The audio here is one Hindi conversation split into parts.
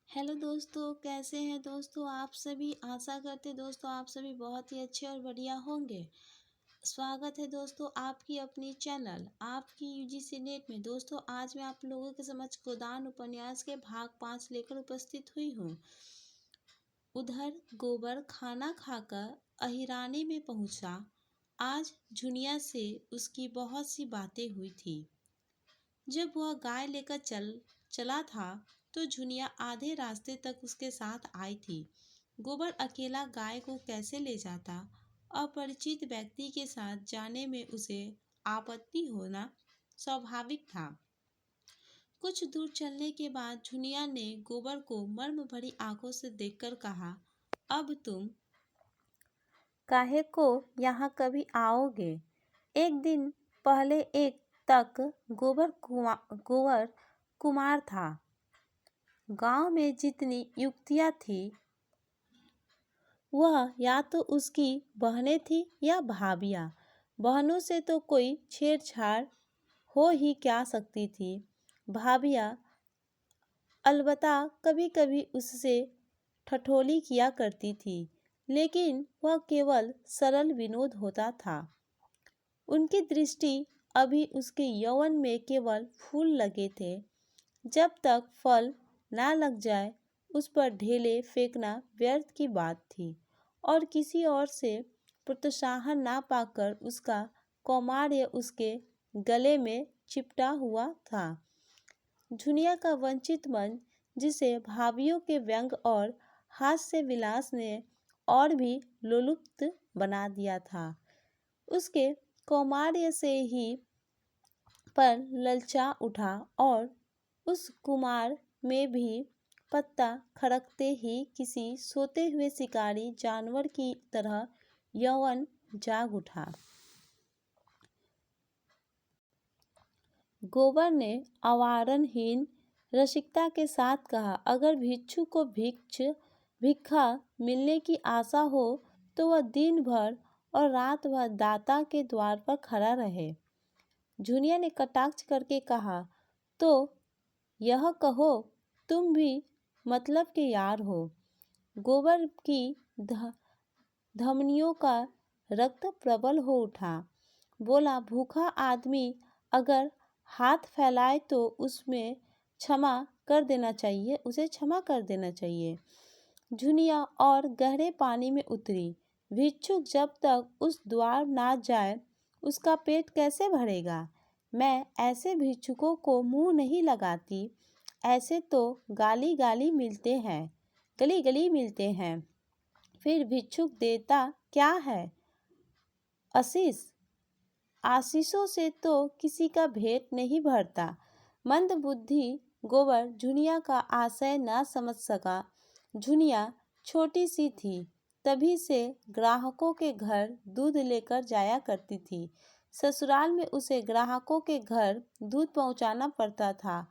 हेलो दोस्तों, कैसे हैं दोस्तों आप सभी। आशा करते दोस्तों आप सभी बहुत ही अच्छे और बढ़िया होंगे। स्वागत है दोस्तों आपकी अपनी चैनल आपकी यूजीसी नेट में। दोस्तों आज मैं आप लोगों के समक्ष गोदान उपन्यास के भाग 5 लेकर उपस्थित हुई हूँ। उधर गोबर खाना खाकर अहिरानी में पहुंचा। आज झुनिया से उसकी बहुत सी बातें हुई थी। जब वह गाय लेकर चला था तो झुनिया आधे रास्ते तक उसके साथ आई थी। गोबर अकेला गाय को कैसे ले जाता। अपरिचित व्यक्ति के साथ जाने में उसे आपत्ति होना स्वाभाविक था। कुछ दूर चलने के बाद झुनिया ने गोबर को मर्म भरी आंखों से देखकर कहा, अब तुम काहे को यहाँ कभी आओगे। एक दिन पहले एक तक गोबर कुमार था। गांव में जितनी युक्तियाँ थी वह या तो उसकी बहनें थी या भाभियाँ। बहनों से तो कोई छेड़छाड़ हो ही क्या सकती थी। भाभियाँ अलबत्ता कभी कभी उससे ठठोली किया करती थी, लेकिन वह केवल सरल विनोद होता था। उनकी दृष्टि अभी उसके यौवन में केवल फूल लगे थे। जब तक फल ना लग जाए उस पर ढेले फेंकना व्यर्थ की बात थी और किसी और से प्रोत्साहन ना पाकर उसका कौमार्य उसके गले में चिपटा हुआ था। झुनिया का वंचित मन, जिसे भावियों के व्यंग और हास्य विलास ने और भी लोलुप्त बना दिया था, उसके कौमार्य से ही पर ललचा उठा और उस कुमार में भी पत्ता खड़कते ही किसी सोते हुए शिकारी जानवर की तरह यौवन जाग उठा। गोबर ने आवारणहीन रसिकता के साथ कहा, अगर भिक्षु को भिक्षा मिलने की आशा हो तो वह दिन भर और रात भर दाता के द्वार पर खड़ा रहे। झुनिया ने कटाक्ष करके कहा, तो यह कहो तुम भी मतलब के यार हो। गोबर की धमनियों का रक्त प्रबल हो उठा। बोला, भूखा आदमी अगर हाथ फैलाए तो उसे क्षमा कर देना चाहिए। झुनिया और गहरे पानी में उतरी। भिक्षुक जब तक उस द्वार ना जाए उसका पेट कैसे भरेगा। मैं ऐसे भिक्षुकों को मुंह नहीं लगाती। ऐसे तो गली गली मिलते हैं। फिर भिक्षुक देता क्या है? आशीषों से तो किसी का पेट नहीं भरता। मंद बुद्धि गोबर झुनिया का आशय न समझ सका। झुनिया छोटी सी थी, तभी से ग्राहकों के घर दूध लेकर जाया करती थी। ससुराल में उसे ग्राहकों के घर दूध पहुंचाना पड़ता था।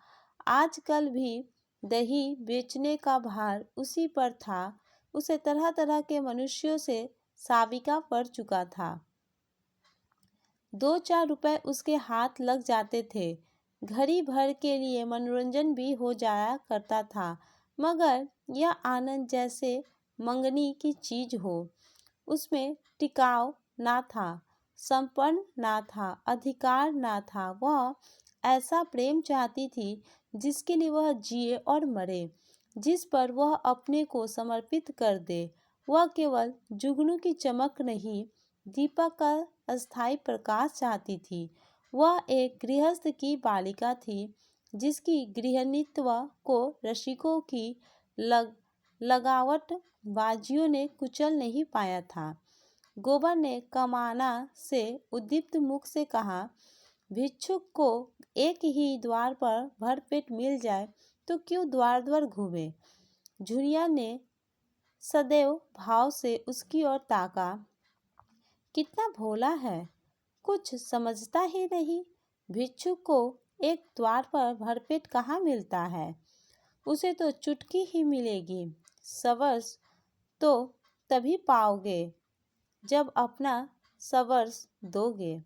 आजकल भी दही बेचने का भार उसी पर था। उसे तरह तरह के मनुष्यों से साबिका पड़ चुका था। 2-4 रुपए उसके हाथ लग जाते थे। घड़ी भर के लिए मनोरंजन भी हो जाया करता था, मगर यह आनंद जैसे मंगनी की चीज हो। उसमें टिकाव ना था, संपन्न ना था, अधिकार ना था। वह ऐसा प्रेम चाहती थी जिसके लिए वह जिए और मरे, जिस पर वह अपने को समर्पित कर दे। वह केवल जुगनू की चमक नहीं, दीपक का अस्थायी प्रकाश चाहती थी। वह एक गृहस्थ की बालिका थी जिसकी गृहिणीत्व को रसिकों की लगावट बाजियों ने कुचल नहीं पाया था। गोबर ने कमाना से उद्दीप्त मुख से कहा, भिक्षुक को एक ही द्वार पर भरपेट मिल जाए तो क्यों द्वार द्वार घूमे। झुनिया ने सदैव भाव से उसकी ओर ताका। कितना भोला है, कुछ समझता ही नहीं। भिक्षुक को एक द्वार पर भरपेट कहाँ मिलता है। उसे तो चुटकी ही मिलेगी। सवर्स तो तभी पाओगे जब अपना सवर्स दोगे।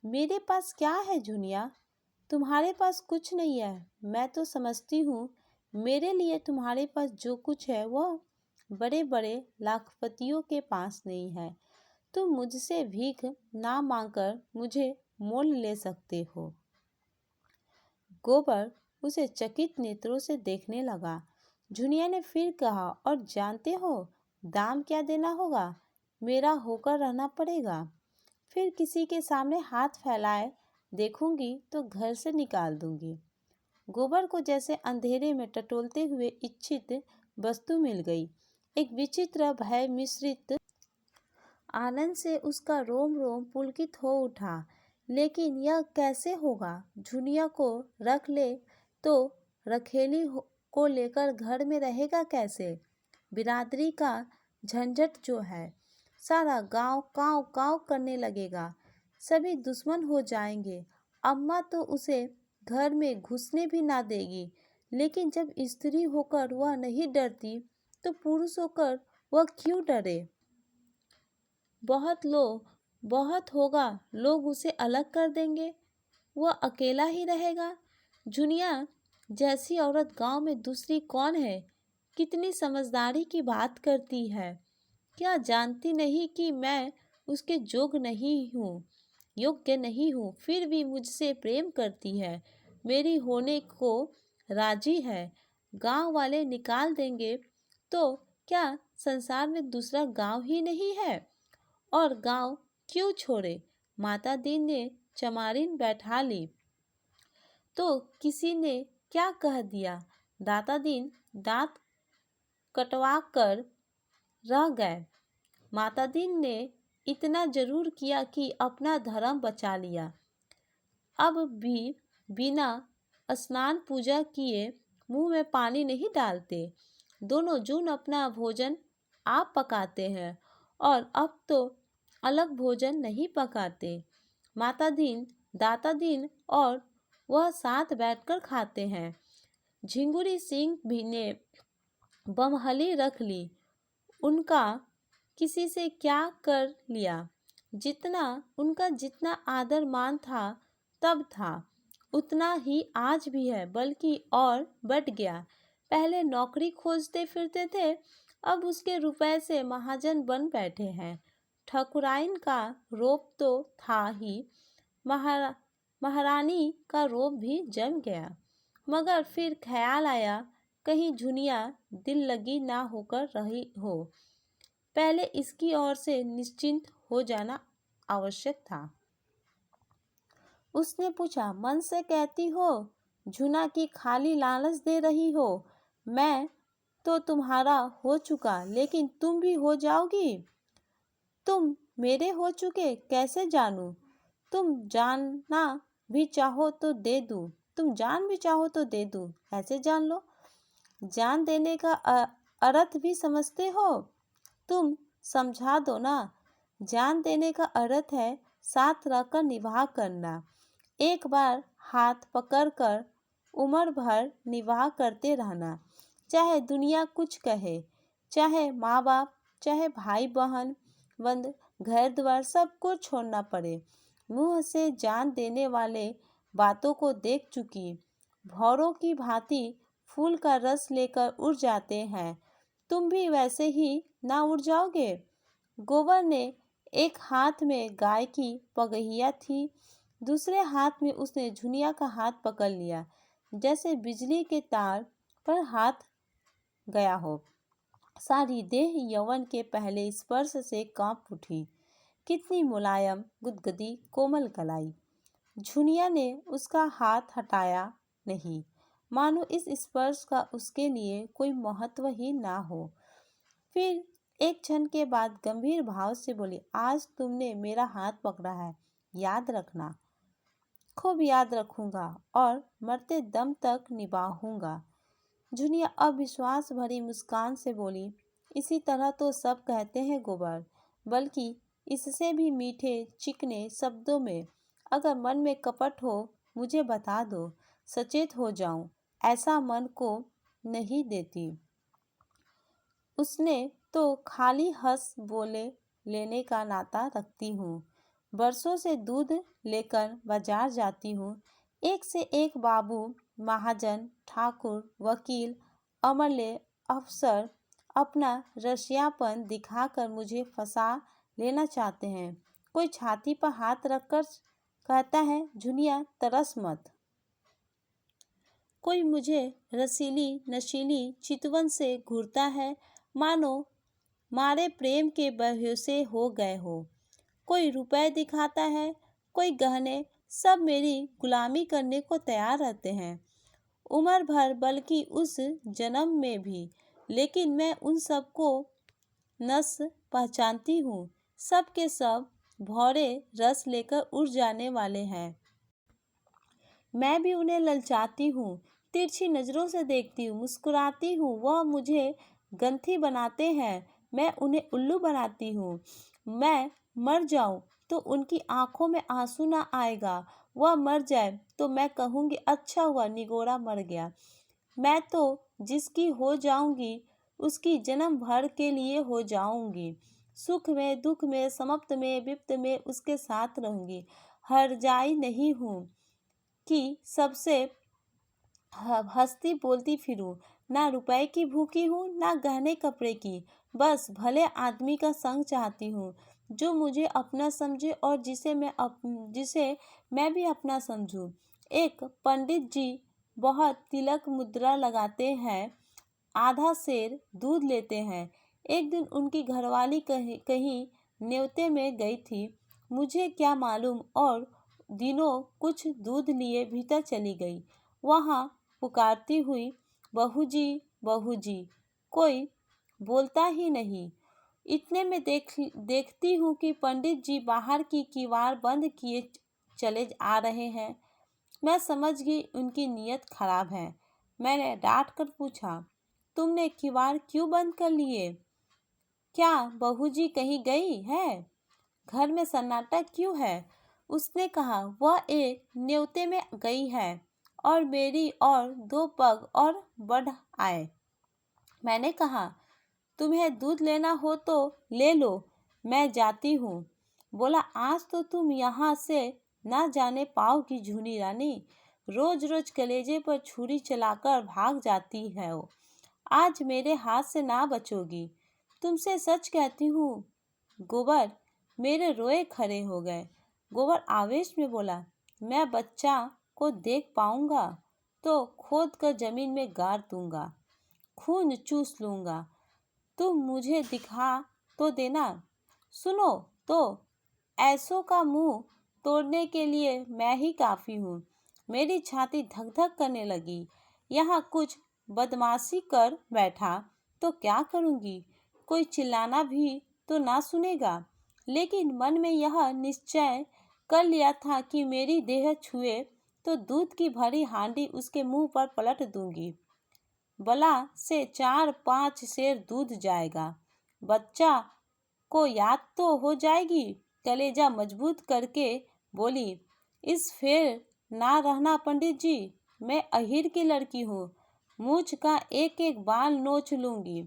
मेरे पास क्या है झुनिया, तुम्हारे पास कुछ नहीं है। मैं तो समझती हूँ मेरे लिए तुम्हारे पास जो कुछ है वह बड़े बड़े लाखपतियों के पास नहीं है। तुम मुझसे भीख ना मांगकर मुझे मोल ले सकते हो। गोबर उसे चकित नेत्रों से देखने लगा। झुनिया ने फिर कहा, और जानते हो दाम क्या देना होगा? मेरा होकर रहना पड़ेगा। फिर किसी के सामने हाथ फैलाए देखूंगी तो घर से निकाल दूंगी। गोबर को जैसे अंधेरे में टटोलते हुए इच्छित वस्तु मिल गई। एक विचित्र भय मिश्रित आनंद से उसका रोम रोम पुलकित हो उठा। लेकिन यह कैसे होगा? झुनिया को रख ले तो रखेली को लेकर घर में रहेगा कैसे? बिरादरी का झंझट जो है, सारा गांव काव काव करने लगेगा। सभी दुश्मन हो जाएंगे। अम्मा तो उसे घर में घुसने भी ना देगी। लेकिन जब स्त्री होकर वह नहीं डरती तो पुरुष होकर वह क्यों डरे? बहुत होगा, लोग उसे अलग कर देंगे। वह अकेला ही रहेगा। जुनिया जैसी औरत गांव में दूसरी कौन है? कितनी समझदारी की बात करती है। क्या जानती नहीं कि मैं उसके योग्य नहीं हूँ। फिर भी मुझसे प्रेम करती है, मेरी होने को राजी है। गांव वाले निकाल देंगे तो क्या संसार में दूसरा गांव ही नहीं है? और गांव क्यों छोड़े? माता दीन ने चमारिन बैठा ली तो किसी ने क्या कह दिया? दाता दीन दांत कटवा कर रह गए। माता दीन ने इतना जरूर किया कि अपना धर्म बचा लिया। अब भी बिना स्नान पूजा किए मुंह में पानी नहीं डालते। दोनों जून अपना भोजन आप पकाते हैं और अब तो अलग भोजन नहीं पकाते। माता दीन, दाता दीन और वह साथ बैठकर खाते हैं। झिंगुरी सिंह भी ने बमहली रख ली। उनका किसी से क्या कर लिया? जितना आदर मान था तब था, उतना ही आज भी है, बल्कि और बढ़ गया। पहले नौकरी खोजते फिरते थे, अब उसके रुपए से महाजन बन बैठे हैं। ठकुराइन का रोब तो था ही, महारानी का रोब भी जम गया। मगर फिर ख्याल आया कहीं झुनिया दिल लगी ना होकर रही हो। पहले इसकी ओर से निश्चिंत हो जाना आवश्यक था। उसने पूछा, मन से कहती हो? झुना की खाली लालच दे रही हो? मैं तो तुम्हारा हो चुका, लेकिन तुम भी हो जाओगी। तुम मेरे हो चुके कैसे जानूं? तुम जानना भी चाहो तो दे दूं। तुम जान भी चाहो तो दे दूं, ऐसे जान लो। जान देने का अर्थ भी समझते हो? तुम समझा दो ना। जान देने का अर्थ है साथ रहकर निवाह करना। एक बार हाथ पकड़कर उम्र भर निवाह करते रहना। चाहे दुनिया कुछ कहे, चाहे माँ बाप, चाहे भाई बहन, बंद घर द्वार सब कुछ छोड़ना पड़े। मुंह से जान देने वाले बातों को देख चुकी। भौरों की भांति फूल का रस लेकर उड़ जाते हैं। तुम भी वैसे ही ना उड़ जाओगे? गोबर ने एक हाथ में गाय की पगहिया थी, दूसरे हाथ में उसने झुनिया का हाथ पकड़ लिया, जैसे बिजली के तार पर हाथ गया हो। सारी देह यौवन के पहले स्पर्श से कांप उठी। कितनी मुलायम, गुदगुदी, कोमल कलाई। झुनिया ने उसका हाथ हटाया नहीं, मानो इस स्पर्श का उसके लिए कोई महत्व ही ना हो। फिर एक क्षण के बाद गंभीर भाव से बोली, आज तुमने मेरा हाथ पकड़ा है, याद रखना। खूब याद रखूंगा और मरते दम तक निभाऊंगा। झुनिया अविश्वास भरी मुस्कान से बोली, इसी तरह तो सब कहते हैं गोबर, बल्कि इससे भी मीठे चिकने शब्दों में। अगर मन में कपट हो मुझे बता दो, सचेत हो जाऊं। ऐसा मन को नहीं देती। उसने तो खाली हंस बोले लेने का नाता रखती हूँ। बरसों से दूध लेकर बाजार जाती हूँ। एक से एक बाबू महाजन, ठाकुर, वकील, अमले, अफसर अपना रसियापन दिखाकर मुझे फंसा लेना चाहते हैं। कोई छाती पर हाथ रखकर कहता है, झुनिया तरस मत। कोई मुझे रसीली नशीली चितवन से घूरता है, मानो मारे प्रेम के बेहोशे हो गए हो। कोई रुपए दिखाता है, कोई गहने, सब मेरी गुलामी करने को तैयार रहते हैं, उम्र भर बल्कि उस जन्म में भी। लेकिन मैं उन सबको नस पहचानती हूँ, सब के सब भौरे रस लेकर उड़ जाने वाले हैं। मैं भी उन्हें ललचाती हूँ, तिरछी नज़रों से देखती हूँ, मुस्कुराती हूँ। वह मुझे गंथी बनाते हैं, मैं उन्हें उल्लू बनाती हूँ। मैं मर जाऊँ तो उनकी आंखों में आंसू ना आएगा, वह मर जाए तो मैं कहूँगी, अच्छा हुआ निगोरा मर गया। मैं तो जिसकी हो जाऊँगी उसकी जन्म भर के लिए हो जाऊँगी। सुख में, दुख में, समप्त में, विप्त में उसके साथ रहूँगी। हरजाई नहीं हूँ कि सबसे हंसती बोलती फिरूं। ना रुपए की भूखी हूँ, ना गहने कपड़े की। बस भले आदमी का संग चाहती हूँ, जो मुझे अपना समझे और जिसे मैं भी अपना समझूं। एक पंडित जी बहुत तिलक मुद्रा लगाते हैं, आधा सेर दूध लेते हैं। एक दिन उनकी घरवाली कहीं न्योते में गई थी, मुझे क्या मालूम, और दिनों कुछ दूध लिए भीतर चली गई। वहाँ पुकारती हुई, बहू जी, बहू जी। कोई बोलता ही नहीं। इतने में देखती हूँ कि पंडित जी बाहर की किवाड़ बंद किए चले आ रहे हैं। मैं समझ गई उनकी नीयत खराब है। मैंने डांट कर पूछा, तुमने किवाड़ क्यों बंद कर लिए? क्या बहू जी कहीं गई है? घर में सन्नाटा क्यों है? उसने कहा, वह एक न्योते में गई है और मेरी और 2 पग और बढ़ आए। मैंने कहा, तुम्हें दूध लेना हो तो ले लो, मैं जाती हूँ। बोला, आज तो तुम यहाँ से ना जाने पाओगी झूनी रानी, रोज रोज कलेजे पर छुरी चलाकर भाग जाती है वो। आज मेरे हाथ से ना बचोगी। तुमसे सच कहती हूँ। गोबर मेरे रोए खड़े हो गए। गोबर आवेश में बोला, मैं बच्चा को देख पाऊंगा तो खोद कर जमीन में गाड़ दूंगा, खून चूस लूंगा। तुम मुझे दिखा तो देना। सुनो तो, ऐसों का मुंह तोड़ने के लिए मैं ही काफी हूँ। मेरी छाती धक धक करने लगी। यहाँ कुछ बदमाशी कर बैठा तो क्या करूँगी? कोई चिल्लाना भी तो ना सुनेगा। लेकिन मन में यह निश्चय कर लिया था कि मेरी देह छुए तो दूध की भरी हांडी उसके मुंह पर पलट दूंगी। बला से 4-5 सेर दूध जाएगा। बच्चा को याद तो हो जाएगी। कलेजा मजबूत करके बोली, इस फेर ना रहना पंडित जी, मैं अहीर की लड़की हूँ, मूछ का एक एक बाल नोच लूंगी।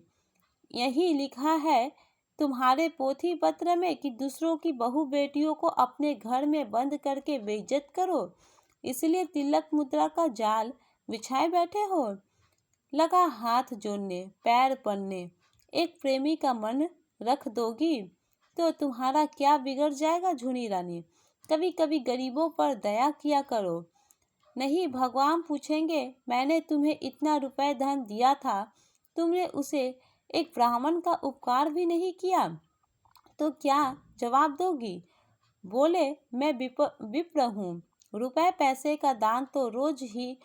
यही लिखा है तुम्हारे पोथी पत्र में कि दूसरों की बहू बेटियों को अपने घर में बंद करके बेइज्जत करो, इसलिए तिलक मुद्रा का जाल बिछाए बैठे हो। लगा हाथ जोड़ने, पैर पड़ने। एक प्रेमी का मन रख दोगी तो तुम्हारा क्या बिगड़ जाएगा झुनी रानी? कभी कभी गरीबों पर दया किया करो। नहीं, भगवान पूछेंगे, मैंने तुम्हें इतना रुपए धन दिया था, तुमने उसे एक ब्राह्मण का उपकार भी नहीं किया, तो क्या जवाब दोगी? बोले, मैं विप्र हूँ, रुपए पैसे का दान तो रोज ही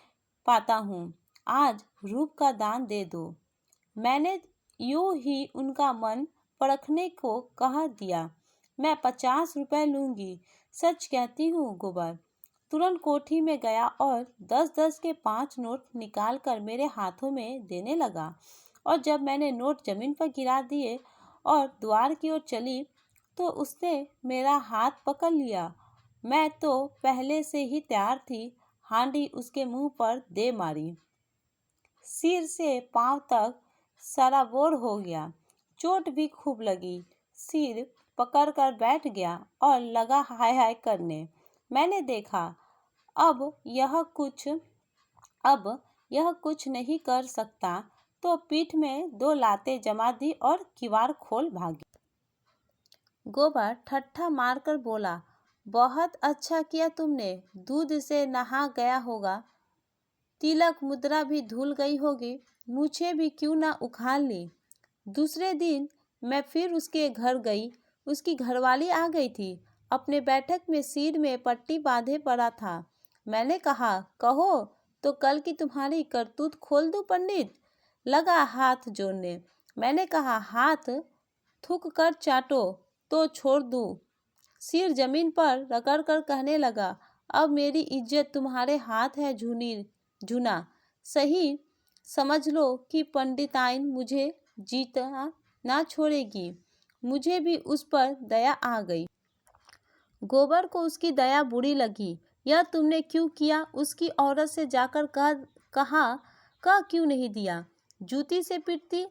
पाता हूँ, आज रूप का दान दे दो। मैंने यूं ही उनका मन परखने को कह दिया। मैं 50 रुपए लूंगी, सच कहती हूँ गोबर। तुरंत कोठी में गया और 10-10 के 5 नोट निकाल कर मेरे हाथों में देने लगा। और जब मैंने नोट जमीन पर गिरा दिए और द्वार की ओर चली तो उसने मेरा हाथ पकड़ लिया। मैं तो पहले से ही तैयार थी, हांडी उसके मुंह पर दे मारी। सिर से पांव तक सराबोर हो गया, चोट भी खूब लगी। सिर पकड़कर बैठ गया और लगा हाय हाय करने। मैंने देखा अब यह कुछ अब यह कुछ नहीं कर सकता तो पीठ में 2 लातें जमा दी और किवाड़ खोल भागी। गोबर ठट्ठा मारकर बोला, बहुत अच्छा किया तुमने, दूध से नहा गया होगा, तिलक मुद्रा भी धुल गई होगी, मुझे भी क्यों ना उखाड़ ली। दूसरे दिन मैं फिर उसके घर गई। उसकी घरवाली आ गई थी। अपने बैठक में सिर में पट्टी बांधे पड़ा था। मैंने कहा, कहो तो कल की तुम्हारी करतूत खोल दूं पंडित। लगा हाथ जोड़ने। मैंने कहा, हाथ थूक कर चाटो तो छोड़ दूं। सिर जमीन पर रगड़ कर कहने लगा, अब मेरी इज्जत तुम्हारे हाथ है झूना। सही समझ लो कि पंडिताइन मुझे जीता ना छोड़ेगी। मुझे भी उस पर दया आ गई। गोबर को उसकी दया बुरी लगी। यह तुमने क्यों किया? उसकी औरत से जाकर कह क्यों नहीं दिया? जूती से पीटती।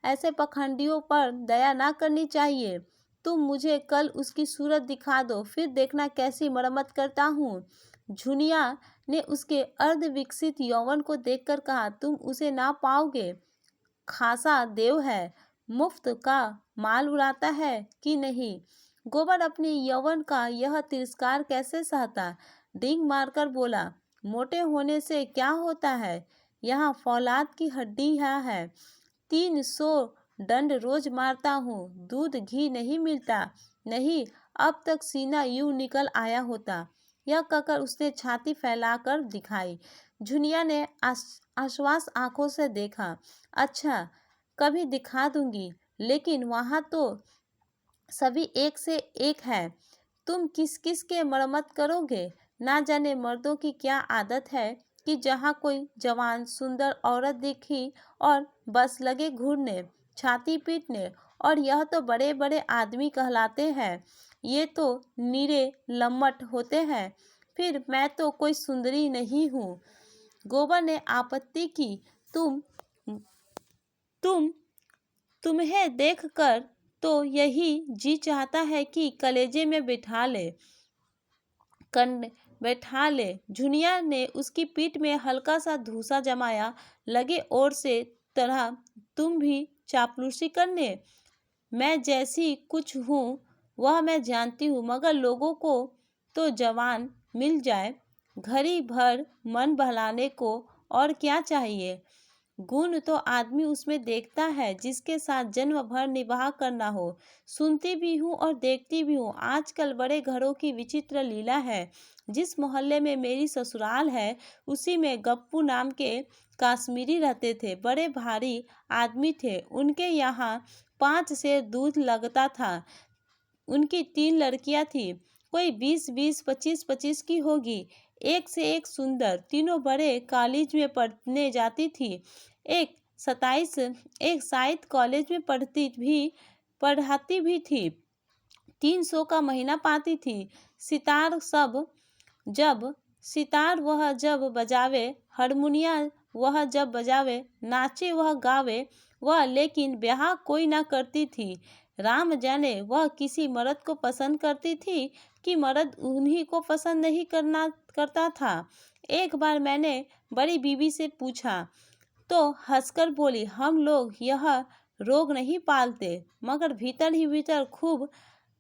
ऐसे पखंडियों पर दया ना करनी चाहिए। तुम मुझे कल उसकी सूरत दिखा दो, फिर देखना कैसी मरम्मत करता हूँ। झुनिया ने उसके अर्ध विकसित यौवन को देखकर कहा, तुम उसे ना पाओगे। खासा देव है, मुफ्त का माल उड़ाता है कि नहीं। गोबर अपने यौवन का यह तिरस्कार कैसे सहता? डींग मारकर बोला, मोटे होने से क्या होता है, यहाँ फौलाद की हड्डी है। 300 दंड रोज मारता हूँ, दूध घी नहीं मिलता। नहीं, अब तक सीना यूं निकल आया होता। यह कहकर उसने छाती फैलाकर दिखाई। झुनिया ने आश्वास आंखों से देखा। अच्छा, कभी दिखा दूंगी, लेकिन वहाँ तो सभी एक से एक है। तुम किस किस के मरम्मत करोगे? ना जाने मर्दों की क्या आदत है कि जहाँ कोई जवान सुंदर औरत दिखी और बस लगे घूरने, छाती पीटने। और यह तो बड़े बड़े आदमी कहलाते हैं, ये तो नीरे लम्मट होते हैं। फिर मैं तो कोई सुंदरी नहीं हूँ। गोबर ने आपत्ति की, तुम्हें देखकर तो यही जी चाहता है कि कलेजे में बैठा ले। झुनिया ने उसकी पीठ में हल्का सा धूसा जमाया। लगे और से तरह तुम भी चापलूसी करने। मैं जैसी कुछ हूँ वह मैं जानती हूँ, मगर लोगों को तो जवान मिल जाए घड़ी भर मन बहलाने को, और क्या चाहिए। गुण तो आदमी उसमें देखता है जिसके साथ जन्म भर निवाह करना हो। सुनती भी हूँ और देखती भी हूँ। आजकल बड़े घरों की विचित्र लीला है। जिस मोहल्ले में मेरी ससुराल है, उसी में गप्पू नाम के काश्मीरी रहते थे। बड़े भारी आदमी थे। उनके यहाँ 5 सेर दूध लगता था। उनकी 3 लड़कियां थी। कोई 20-20, 25-25 की होगी। एक से एक सुंदर। तीनों बड़े कॉलेज में पढ़ने जाती थी। एक साहित्य कॉलेज में पढ़ाती भी थी। 300 का महीना पाती थी। सितार वह जब बजावे, हारमोनिया वह जब बजावे, नाचे वह गावे वह, लेकिन ब्याह कोई ना करती थी। राम जाने वह किसी मर्द को पसंद करती थी कि मर्द उन्हीं को पसंद नहीं करता था। एक बार मैंने बड़ी बीबी से पूछा तो हंसकर बोली, हम लोग यह रोग नहीं पालते, मगर भीतर ही भीतर खूब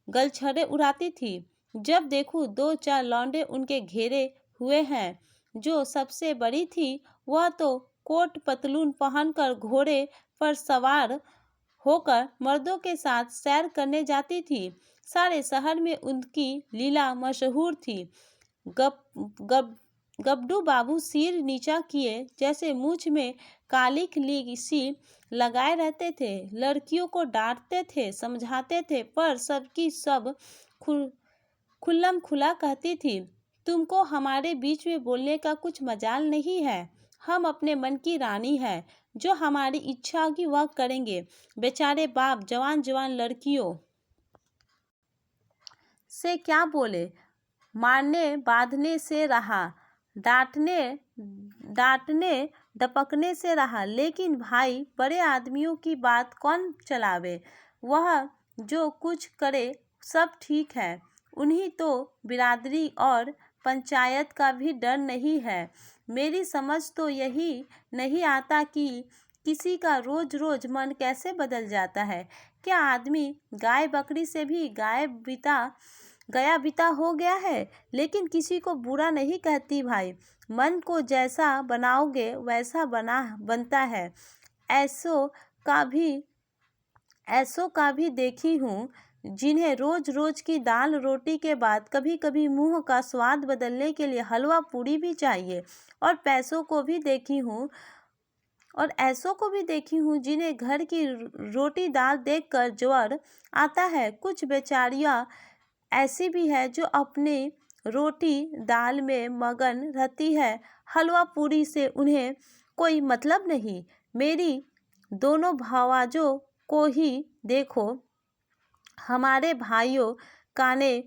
गलछड़े उड़ाती थी। जब देखूं 2-4 लौंडे उनके घेरे हुए हैं। जो सबसे बड़ी थी वह तो कोट पतलून पहनकर घोड़े पर सवार होकर मर्दों के साथ सैर करने जाती थी। सारे शहर में उनकी लीला मशहूर थी। गबडू बाबू सिर नीचा किए जैसे मूछ में काली सी लगाए रहते थे। लड़कियों को डांटते थे, समझाते थे, पर सबकी सब खुल्लम खुला कहती थी, तुमको हमारे बीच में बोलने का कुछ मजाल नहीं है। हम अपने मन की रानी है। जो हमारी इच्छा होगी वह करेंगे। बेचारे बाप जवान जवान लड़कियों से क्या बोले। मारने बांधने से रहा, डांटने डपकने से रहा, लेकिन भाई बड़े आदमियों की बात कौन चलावे। वह जो कुछ करे सब ठीक है। उन्हीं तो बिरादरी और पंचायत का भी डर नहीं है। मेरी समझ तो यही नहीं आता कि किसी का रोज रोज मन कैसे बदल जाता है। क्या आदमी गाय बकरी से भी गया बिता हो गया है? लेकिन किसी को बुरा नहीं कहती भाई, मन को जैसा बनाओगे वैसा बनता है। ऐसों का भी देखी हूँ जिन्हें रोज रोज की दाल रोटी के बाद कभी कभी मुंह का स्वाद बदलने के लिए हलवा पूरी भी चाहिए। और ऐसों को भी देखी हूँ जिन्हें घर की रोटी दाल देखकर ज्वर आता है। कुछ बेचारियाँ ऐसी भी है जो अपने रोटी दाल में मगन रहती है, हलवा पूरी से उन्हें कोई मतलब नहीं। मेरी दोनों भावाजों को ही देखो, हमारे भाइयों काने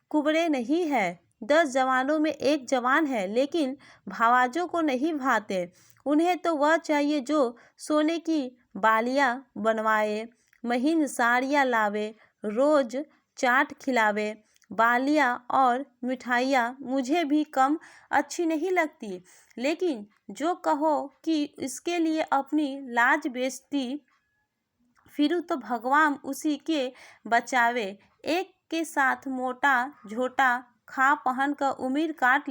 कुबड़े नहीं है। 10 जवानों में एक जवान है, लेकिन भावाजों को नहीं भाते। उन्हें तो वह चाहिए जो सोने की बालियां बनवाए, महीन साड़ियाँ लावे, रोज चाट खिलावे। बालियां और मिठाइयाँ मुझे भी कम अच्छी नहीं लगती, लेकिन जो कहो कि इसके लिए अपनी लाज बेचती फिरूं तो भगवान उसी के बचावे। एक के साथ मोटा झोटा खा पहन कर उम्र काट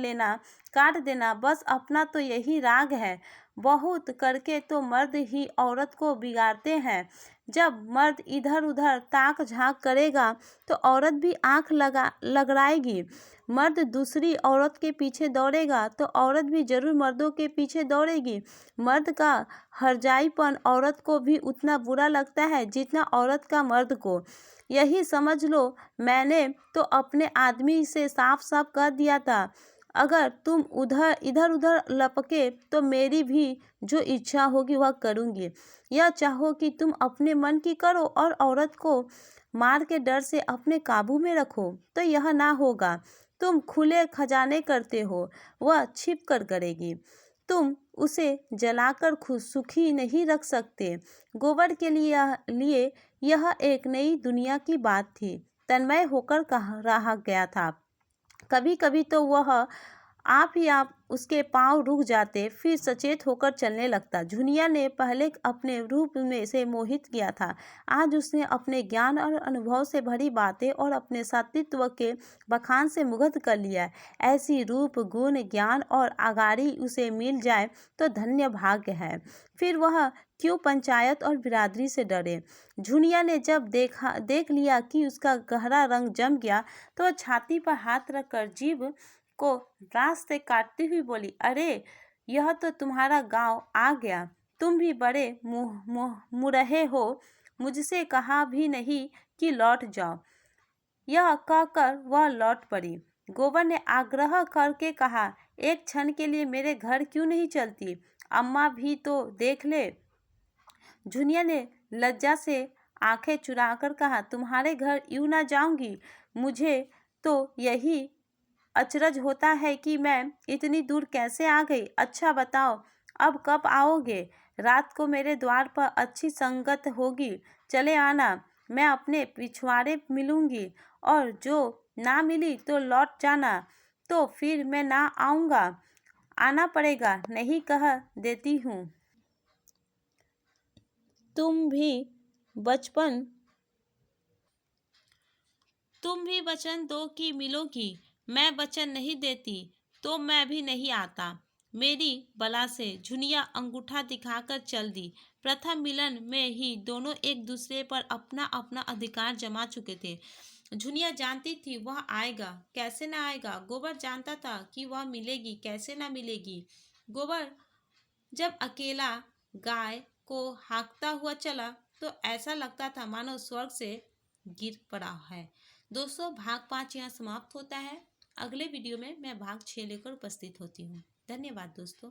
देना, बस अपना तो यही राग है। बहुत करके तो मर्द ही औरत को बिगाड़ते हैं। जब मर्द इधर उधर ताक झांक करेगा तो औरत भी आंख लगड़ाएगी। मर्द दूसरी औरत के पीछे दौड़ेगा तो औरत भी जरूर मर्दों के पीछे दौड़ेगी। मर्द का हरजाईपन औरत को भी उतना बुरा लगता है जितना औरत का मर्द को। यही समझ लो, मैंने तो अपने आदमी से साफ साफ कह दिया था, अगर तुम इधर उधर लपके तो मेरी भी जो इच्छा होगी वह करूँगी। यह चाहो कि तुम अपने मन की करो और औरत को मार के डर से अपने काबू में रखो तो यह ना होगा। तुम खुले खजाने करते हो, वह छिप कर करेगी। तुम उसे जलाकर खुद सुखी नहीं रख सकते। गोबर के लिए यह एक नई दुनिया की बात थी। तन्मय होकर रहा गया था। कभी कभी तो वह आप उसके पांव रुक जाते, फिर सचेत होकर चलने लगता। झुनिया ने पहले अपने रूप में से मोहित किया था, आज उसने अपने ज्ञान और अनुभव से भरी बातें और अपने सतीत्व के बखान से मुग्ध कर लिया। ऐसी रूप गुण ज्ञान और आगाड़ी उसे मिल जाए तो धन्य भाग्य है। फिर वह क्यों पंचायत और बिरादरी से डरे। झुनिया ने जब देख लिया कि उसका गहरा रंग जम गया तो वह छाती पर हाथ रखकर जीभ को रास से काटती हुई बोली, अरे यह तो तुम्हारा गांव आ गया। तुम भी बड़े मुरहे हो, मुझसे कहा भी नहीं कि लौट जाओ। यह कहकर वह लौट पड़ी। गोबर ने आग्रह करके कहा, एक क्षण के लिए मेरे घर क्यों नहीं चलती, अम्मा भी तो देख ले। झुनिया ने लज्जा से आंखें चुराकर कहा, तुम्हारे घर यूं ना जाऊंगी। मुझे तो यही अचरज होता है कि मैं इतनी दूर कैसे आ गई। अच्छा बताओ, अब कब आओगे? रात को मेरे द्वार पर अच्छी संगत होगी, चले आना। मैं अपने पिछवाड़े मिलूंगी, और जो ना मिली तो लौट जाना। तो फिर मैं ना आऊँगा, आना पड़ेगा, नहीं कह देती हूँ। तुम भी वचन दो कि मिलोगी। मैं वचन नहीं देती तो मैं भी नहीं आता। मेरी बला से झुनिया अंगूठा दिखाकर चल दी। प्रथम मिलन में ही दोनों एक दूसरे पर अपना अपना अधिकार जमा चुके थे। झुनिया जानती थी वह आएगा, कैसे ना आएगा। गोबर जानता था कि वह मिलेगी, कैसे ना मिलेगी। गोबर जब अकेला गाय को हाँकता हुआ चला तो ऐसा लगता था मानो स्वर्ग से गिर पड़ा है। दोस्तों, भाग 5 यहाँ समाप्त होता है। अगले वीडियो में मैं भाग 6 लेकर उपस्थित होती हूँ। धन्यवाद दोस्तों।